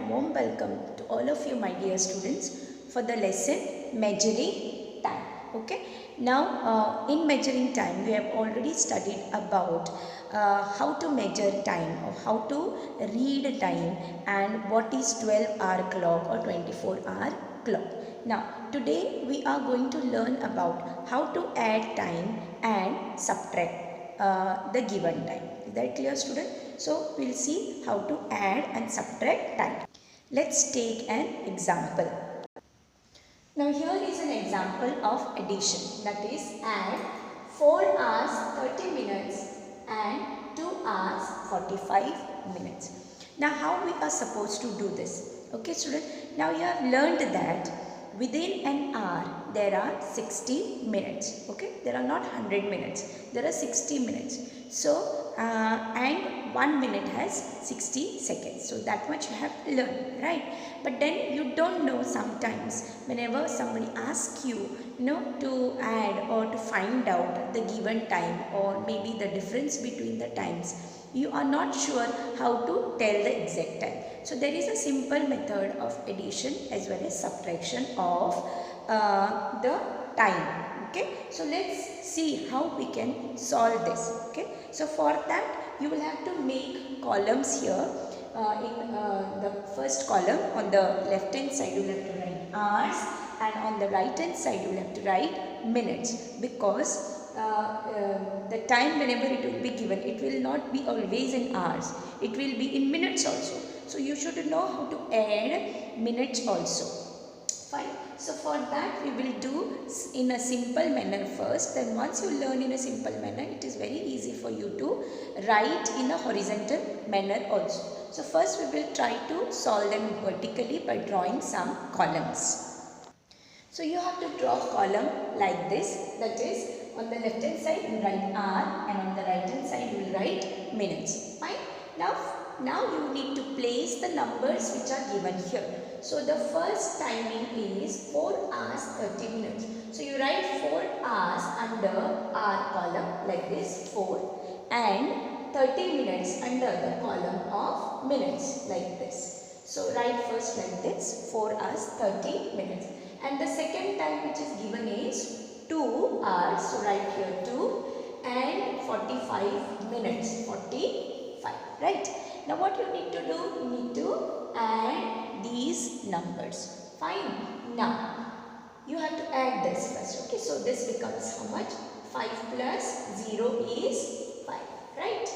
warm welcome to all of you, my dear students, for the lesson measuring time. Okay. Now, in measuring time, we have already studied about how to measure time or how to read time and what is 12-hour clock or 24-hour clock. Now, today we are going to learn about how to add time and subtract the given time. Is that clear, student? So, we will see how to add and subtract time. Let's take an example. Now, here is an example of addition, that is add 4 hours 30 minutes and 2 hours 45 minutes. Now, how we are supposed to do this? Okay, student. Now, you have learned that within an hour there are 60 minutes. Okay, there are not 100 minutes, there are 60 minutes. So, and 1 minute has 60 seconds. So, that much you have learned, right? But then you don't know sometimes whenever somebody asks you, to add or to find out the given time or maybe the difference between the times, you are not sure how to tell the exact time. So, there is a simple method of addition as well as subtraction of the time. Okay, so let's see how we can solve this. Okay, so for that you will have to make columns here. In the first column, on the left hand side you will have to write hours, and on the right hand side you will have to write minutes, because the time whenever it will be given, it will not be always in hours, it will be in minutes also. So you should know how to add minutes also. Fine. So for that we will do in a simple manner first. Then once you learn in a simple manner, it is very easy for you to write in a horizontal manner also. So first we will try to solve them vertically by drawing some columns. So you have to draw a column like this. That is, on the left hand side you write hour and on the right hand side you will write minutes. Fine. Now you need to place the numbers which are given here. So the first timing is 4 hours 30 minutes. So you write 4 hours under hour column like this, 4, and 30 minutes under the column of minutes like this. So write first like this, 4 hours 30 minutes. And the second time which is given is 2 hours. So write here 2 and 45 minutes, 45, right? Now what you need to do, you need to add these numbers. Fine. Now you have to add this first. Okay, so this becomes how much? 5 plus 0 is 5, right?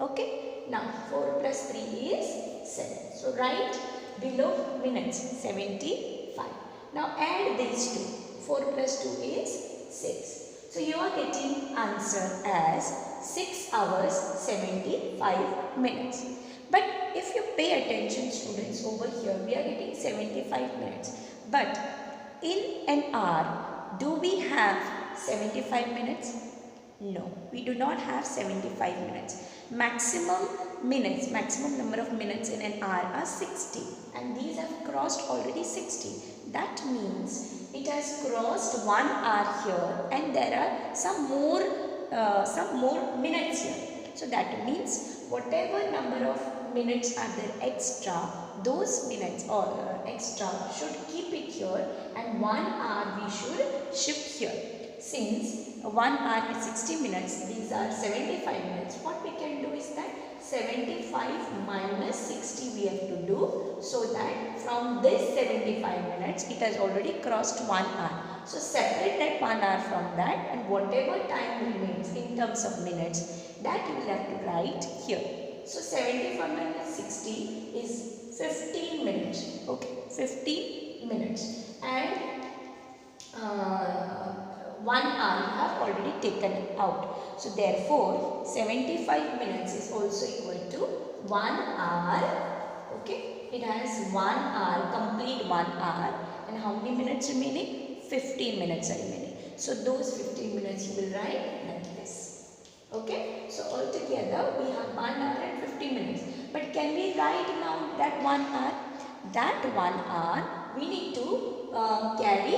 Okay. Now 4 plus 3 is 7. So write below minutes 75. Now add these two. 4 plus 2 is 6. So you are getting answer as 6 hours 75 minutes. But if you pay attention, students, over here we are getting 75 minutes. But in an hour, do we have 75 minutes? No, we do not have 75 minutes. Maximum number of minutes in an hour are 60, and these have crossed already 60. That means it has crossed 1 hour here, and there are some more minutes here. So that means whatever number of minutes are there extra, those minutes or extra should keep it here, and 1 hour we should shift here. Since 1 hour is 60 minutes, these are 75 minutes. What we can do is that 75 minus 60 we have to do, so that from this 75 minutes it has already crossed 1 hour. So separate that 1 hour from that, and whatever time remains in terms of minutes, that you will have to write here. So 75 minus 60 is 15 minutes. Okay, 15 minutes, and 1 hour you have already taken out. So therefore 75 minutes is also equal to 1 hour. Okay, it has 1 hour, complete 1 hour, and how many minutes remaining? 15 minutes are remaining. So those 15 minutes you will write like this. Okay, so altogether we have 1 hour and 50 minutes. But can we write now that 1 hour? That 1 hour we need to carry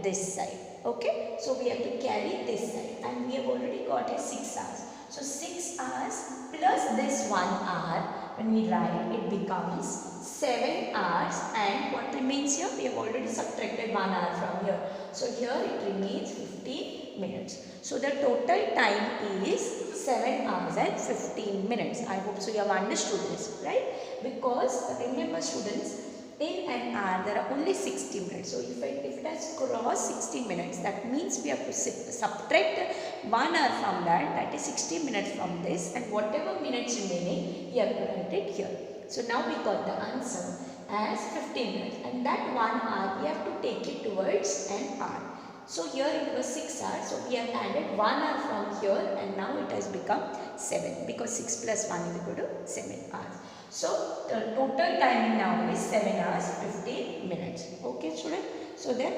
this side. Okay, so we have to carry this side, and we have already got a 6 hours. So 6 hours plus this 1 hour, when we write, it becomes 7 hours, and what remains here? We have already subtracted 1 hour from here. So here it remains 15 minutes. So the total time is 7 hours and 15 minutes. I hope so you have understood this, right? Because remember students, in an hour there are only 60 minutes. So if it has crossed 60 minutes, that means we have to subtract 1 hour from that, that is 60 minutes from this, and whatever minutes remaining, you have to write it here. So now we got the answer as 15 minutes, and that 1 hour we have to take it towards an hour. So here it was 6 hours, so we have added 1 hour from here, and now it has become 7, because 6 plus 1 is equal to 7 hours. So the total timing now is 7 hours 15 minutes. Okay student? So then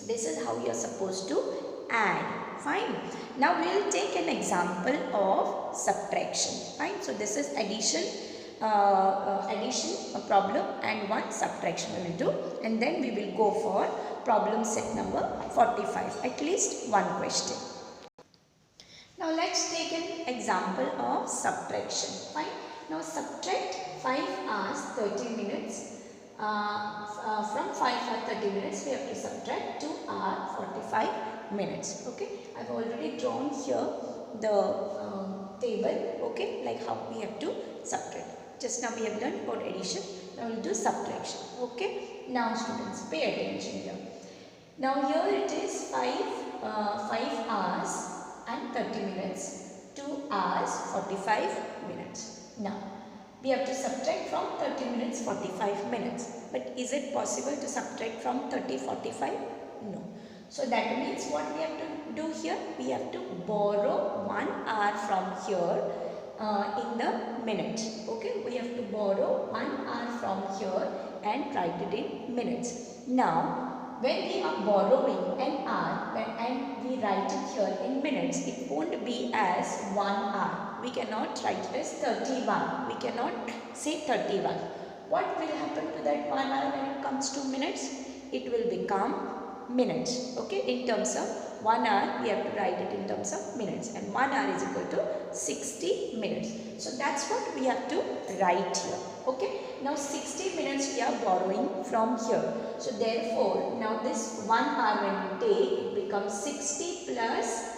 this is how you are supposed to add. Fine. Now we will take an example of subtraction. Fine. So this is addition problem, and one subtraction we will do, and then we will go for problem set number 45, at least one question. Now let's take an example of subtraction. Fine. Now subtract 5 hours 30 minutes. From 5 hours 30 minutes we have to subtract 2 hours 45 minutes. Okay, I have already drawn here the table, okay, like how we have to subtract. Just now we have learned about addition, now we will do subtraction. Okay, now students pay attention here. Now here it is 5 hours and 30 minutes, 2 hours 45 minutes. Now we have to subtract from 30 minutes 45 minutes, but is it possible to subtract from 30-45? No. So that means what we have to do here, we have to borrow 1 hour from here in the minute. Okay, we have to borrow 1 hour from here and write it in minutes. Now when we are borrowing an hour and we write it here in minutes, it won't be as 1 hour. We cannot write it as 31. We cannot say 31. What will happen to that 1 hour when it comes to minutes? It will become minutes. Okay, in terms of 1 hour we have to write it in terms of minutes, and 1 hour is equal to 60 minutes. So that's what we have to write here. Okay, now 60 minutes we are borrowing from here. So therefore now this 1 hour when we take, it becomes 60 plus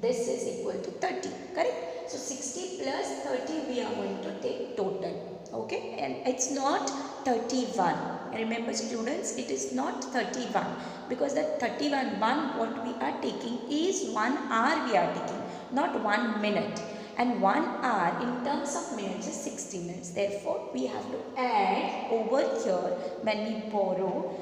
this is equal to 30, correct? So 60 plus 30 we are going to take total. Okay, and it's not 31. Remember students, it is not 31, because that 31 what we are taking is 1 hour we are taking, not 1 minute. And 1 hour in terms of minutes is 60 minutes. Therefore, we have to add over here when we borrow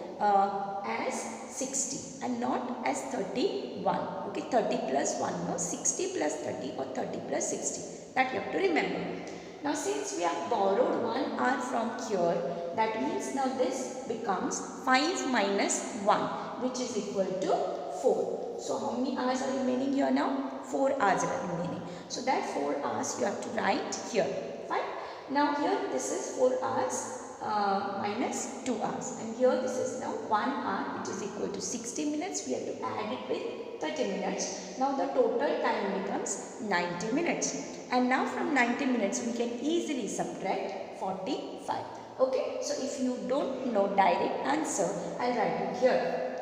as 60 and not as 31. Okay, 30 plus 1, no, 60 plus 30 or 30 plus 60. That you have to remember. Now since we have borrowed 1 hour from here, that means now this becomes 5 minus 1, which is equal to 4. So how many hours are remaining here now? 4 hours are remaining. So that 4 hours you have to write here. Fine. Now here this is 4 hours minus 2 hours, and here this is now 1 hour, which is equal to 60 minutes. We have to add it with 30 minutes. Now the total time becomes 90 minutes. And now from 90 minutes we can easily subtract 45. Okay, so if you don't know direct answer, I'll write it here.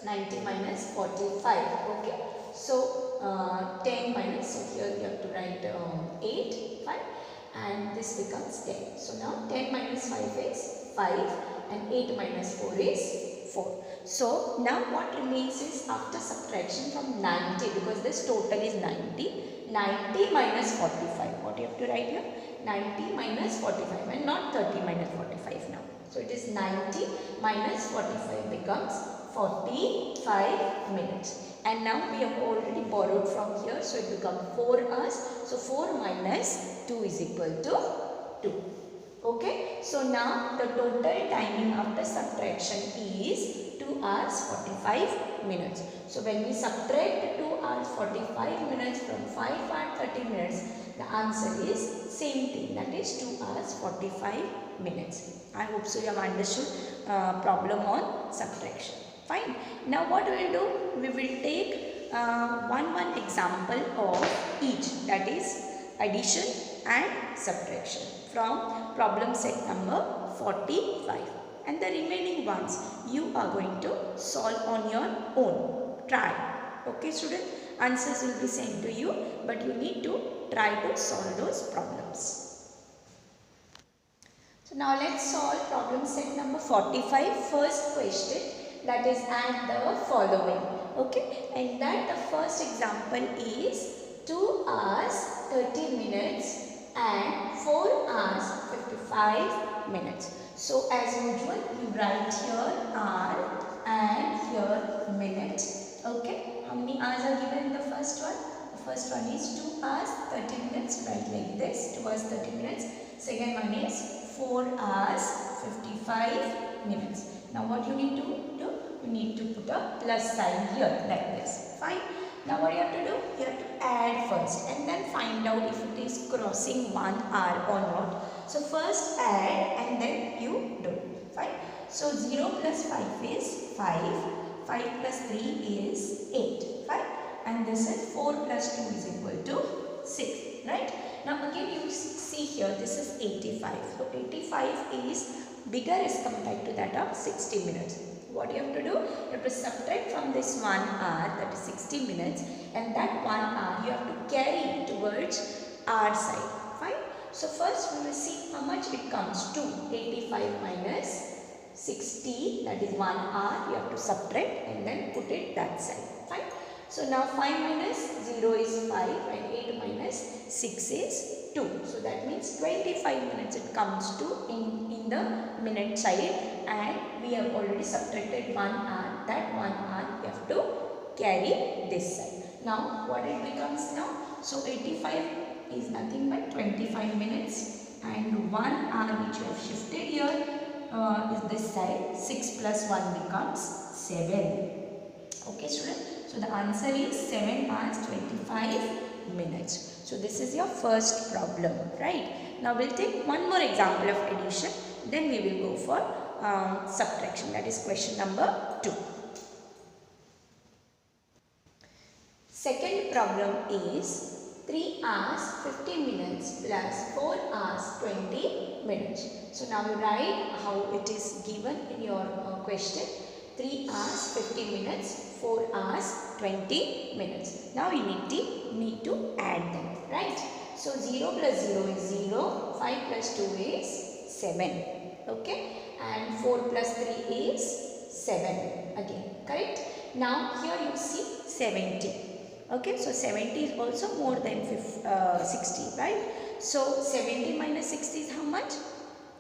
90 minus 45. Okay, so 10 minus, so here you have to write 8, 5, and this becomes 10. So now 10 minus 5 is 5, and 8 minus 4 is 4. So now what remains is, after subtraction from 90, because this total is 90, 90 minus 45. What you have to write here? 90 minus 45, and not 30 minus 45 now. So it is 90 minus 45 becomes 45 minutes. And now we have already borrowed from here, so it becomes 4 hours. So 4 minus 2 is equal to 2. Okay, so now the total timing after subtraction is 2 hours 45 minutes. So when we subtract 2 hours 45 minutes from 5 hours 30 minutes, the answer is same thing, that is 2 hours 45 minutes. I hope so you have understood problem on subtraction. Fine. Now what we will do? We will take one example of each, that is addition and subtraction, from problem set number 45. And the remaining ones you are going to solve on your own. Try. Okay students, answers will be sent to you, but you need to try to solve those problems. So now let's solve problem set number 45. First question, that is add the following. Okay, and that the first example is 2 hours 30 minutes and 4 hours 55 minutes. So as usual, you write here hour and here minute. Okay, how many hours are given in the first one? The first one is 2 hours 30 minutes, write like this, 2 hours 30 minutes. Second one is 4 hours 55 minutes. Now what you need to do? You need to put a plus sign here like this. Fine. Now what you have to do? You have to add first and then find out if it is crossing 1 hour or not. So first add and then you do. Fine. So 0 plus 5 is 5. 5 plus 3 is 8. Fine. And this is 4 plus 2 is equal to 6. Right. Now again you see here this is 85. So 85 is bigger as compared to that of 60 minutes. What you have to do? You have to subtract from this 1 hour, that is 60 minutes, and that 1 hour you have to carry towards hour side. Fine. So first we will see how much it comes to. 85 minus 60, that is 1 hour, you have to subtract and then put it that side. Fine. So now 5 minus 0 is 5 and 8 minus 6 is 2. So that means 25 minutes it comes to in the minute side, and we have already subtracted 1 hour. That 1 hour you have to carry this side. Now what it becomes now? So 85 is nothing but 25 minutes, and 1 hour which you have shifted here is this side. 6 plus 1 becomes 7. Okay students. So the answer is 7 hours 25 minutes. So this is your first problem, right? Now we'll take one more example of addition. Then we will go for subtraction. That is question number 2. Second problem is 3 hours 50 minutes plus 4 hours 20 minutes. So now you write how it is given in your question. 3 hours 50 minutes, 4 hours 20 minutes. Now you need to add them, right? So 0 plus 0 is 0, 5 plus 2 is 7, okay? And 4 plus 3 is 7 again, correct? Now here you see 70, okay? So 70 is also more than 60, right? So 70 minus 60 is how much?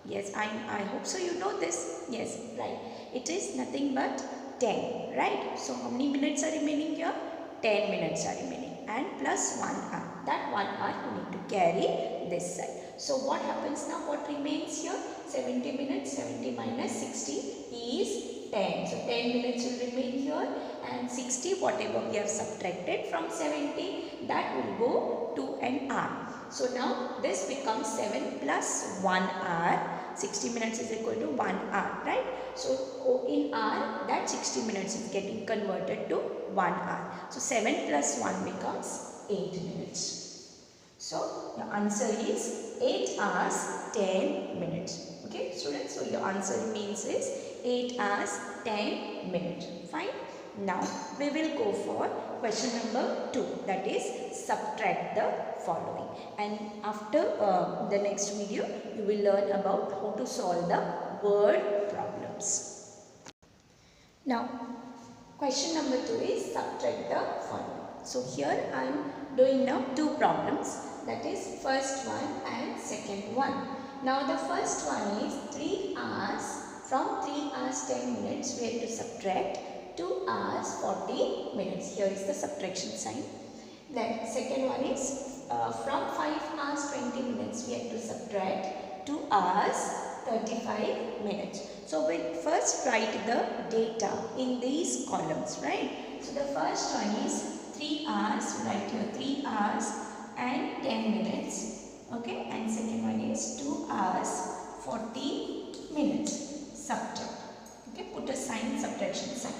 Yes, I hope so you know this. Yes, right. It is nothing but 10, right? So how many minutes are remaining here? 10 minutes are remaining, and plus 1 hour. That 1 hour you need to carry this side. So what happens now? What remains here? 70 minutes, 70 minus 60 is 10. So 10 minutes will remain here, and 60 whatever we have subtracted from 70, that will go to an hour. So now this becomes 7 plus 1 hour. 60 minutes is equal to 1 hour, right? So in hour, that 60 minutes is getting converted to 1 hour. So 7 plus 1 becomes 8 minutes. So your answer is 8 hours 10 minutes. Okay students, so your answer means is 8 hours 10 minutes. Fine. Now we will go for question number 2, that is subtract the following, and after the next video you will learn about how to solve the word problems. Now question number 2 is subtract the following. So here I am doing now 2 problems, that is first one and second one. Now the first one is 3 hours, from 3 hours 10 minutes we have to subtract 2 hours 40 minutes. Here is the subtraction sign. Then second one is from 5 hours 20 minutes we have to subtract 2 hours 35 minutes. So we'll first write the data in these columns, right? So the first one is 3 hours, write here 3 hours and 10 minutes. Okay, and second one is 2 hours 40 minutes. Subtract. Okay, put a sign, subtraction sign.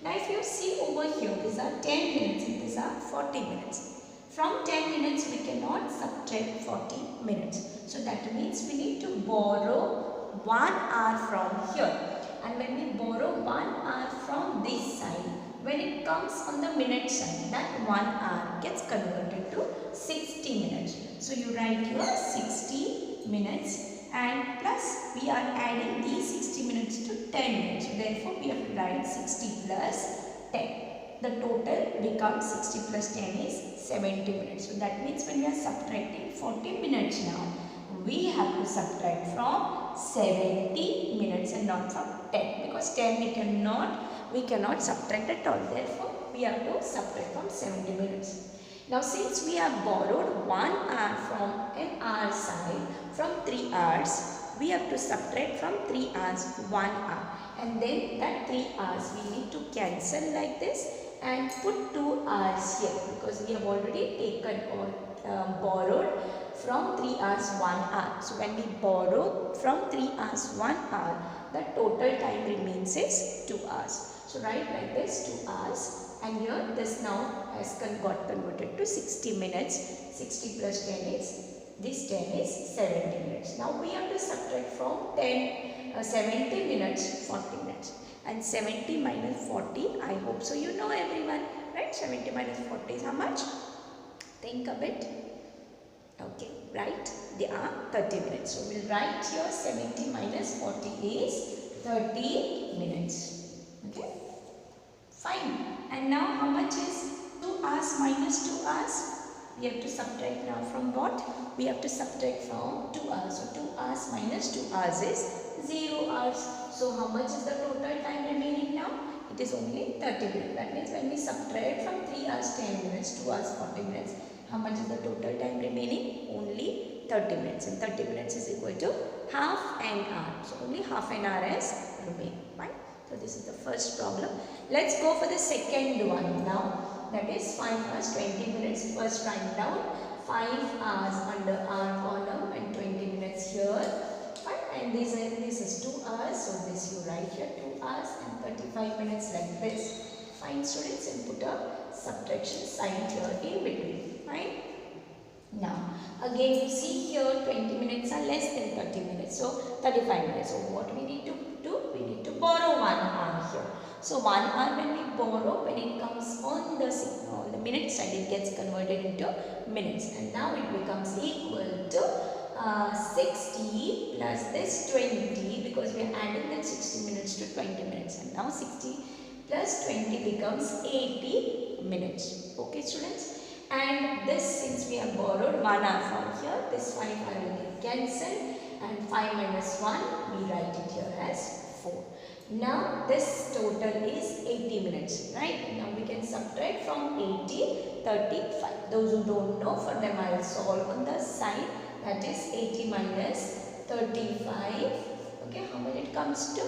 Now if you see over here, these are 10 minutes and these are 40 minutes. From 10 minutes we cannot subtract 40 minutes. So that means we need to borrow 1 hour from here. And when we borrow 1 hour from this side, when it comes on the minute side, that 1 hour gets converted to 60 minutes. So you write here 60 minutes and plus we are adding these 60 minutes to 10 minutes. So therefore we have to write 60 plus 10. The total becomes 60 plus 10 is 70 minutes. So that means when we are subtracting 40 minutes now, we have to subtract from 70 minutes and not from 10, because 10 we cannot subtract at all. Therefore we have to subtract from 70 minutes. Now since we have borrowed 1 hour from an hour side from 3 hours, we have to subtract from 3 hours 1 hour, and then that 3 hours we need to cancel like this and put 2 hours here, because we have already taken or borrowed from 3 hours 1 hour. So when we borrow from 3 hours 1 hour, the total time remains is 2 hours. So write like this 2 hours, and here this now has got converted to 60 minutes. 60 plus 10 is, this 10 is 70 minutes. Now we have to subtract from 70 minutes 40 minutes, and 70 minus 40, I hope so you know everyone, right? 70 minus 40 is how much? Think a bit. Okay, right? They are 30 minutes. So we'll write here 70 minus 40 is 30 minutes. Okay, fine. And now how much is 2 hours minus 2 hours? We have to subtract now from what? We have to subtract from 2 hours. So 2 hours minus 2 hours is 0 hours. So how much is the total time remaining now? It is only 30 minutes. That means when we subtract from 3 hours 10 minutes, 2 hours 40 minutes, how much is the total time remaining? Only 30 minutes. And 30 minutes is equal to half an hour. So only half an hour has remained. Fine. So this is the first problem. Let's go for the second one now. That is 5 hours 20 minutes. First write down 5 hours under our column and 20 minutes here. Fine. And this is 2 hours. So this you write here 2 hours and 35 minutes like this. Fine students, and put a subtraction sign here in between. Fine. Now again you see here 20 minutes are less than 30 minutes. So 35 minutes. So what we need to do? We need to borrow 1 hour here. So 1 hour when we borrow, when it comes on the minute side, it gets converted into minutes, and now it becomes equal to 60 plus this 20, because we are adding that 60 minutes to 20 minutes, and now 60 plus 20 becomes 80 minutes. Okay students, and this, since we have borrowed 1 hour from here, this 5 hour will get cancelled, and 5 minus 1 we write it here as 4. Now this total is 80 minutes, right? Now we can subtract from 80, 35. Those who don't know, for them I will solve on the side. That is 80 minus 35. Okay, how much it comes to?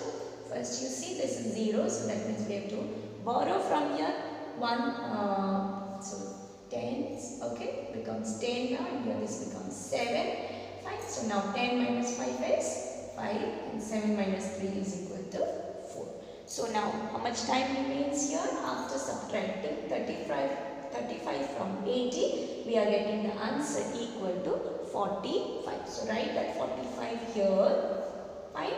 First you see this is 0, so that means we have to borrow from here 1, so 10, okay, becomes 10 now, and here this becomes 7. Fine, so now 10 minus 5 is 5, and 7 minus 3 is equal to 4. So now how much time remains here? After subtracting 35 from 80, we are getting the answer equal to 45. So write that 45 here. Fine.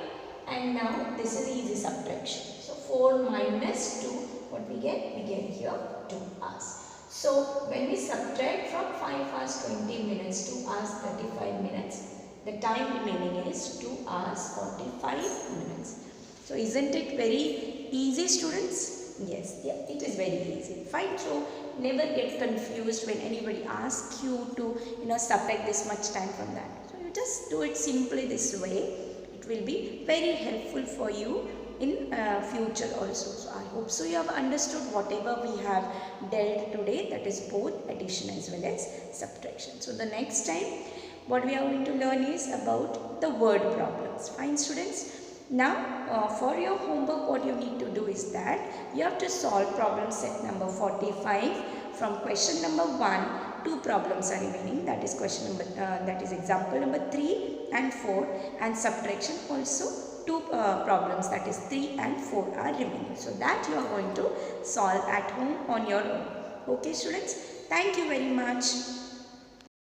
And now this is easy subtraction. So 4 minus 2, what we get? We get here 2 hours. So when we subtract from 5 hours 20 minutes, 2 hours 35 minutes, the time remaining is 2 hours 45 minutes. So isn't it very easy students? Yes, yeah, it is very easy. Fine. So never get confused when anybody asks you to subtract this much time from that. So you just do it simply this way. It will be very helpful for you in future also. So I hope so you have understood whatever we have dealt today, that is both addition as well as subtraction. So the next time what we are going to learn is about the word problems. Fine students. Now for your homework, what you need to do is that you have to solve problem set number 45 from question number 1. 2 problems are remaining, that is question number that is example number 3 and 4, and subtraction also 2 problems, that is 3 and 4 are remaining. So that you are going to solve at home on your own. Okay students, thank you very much.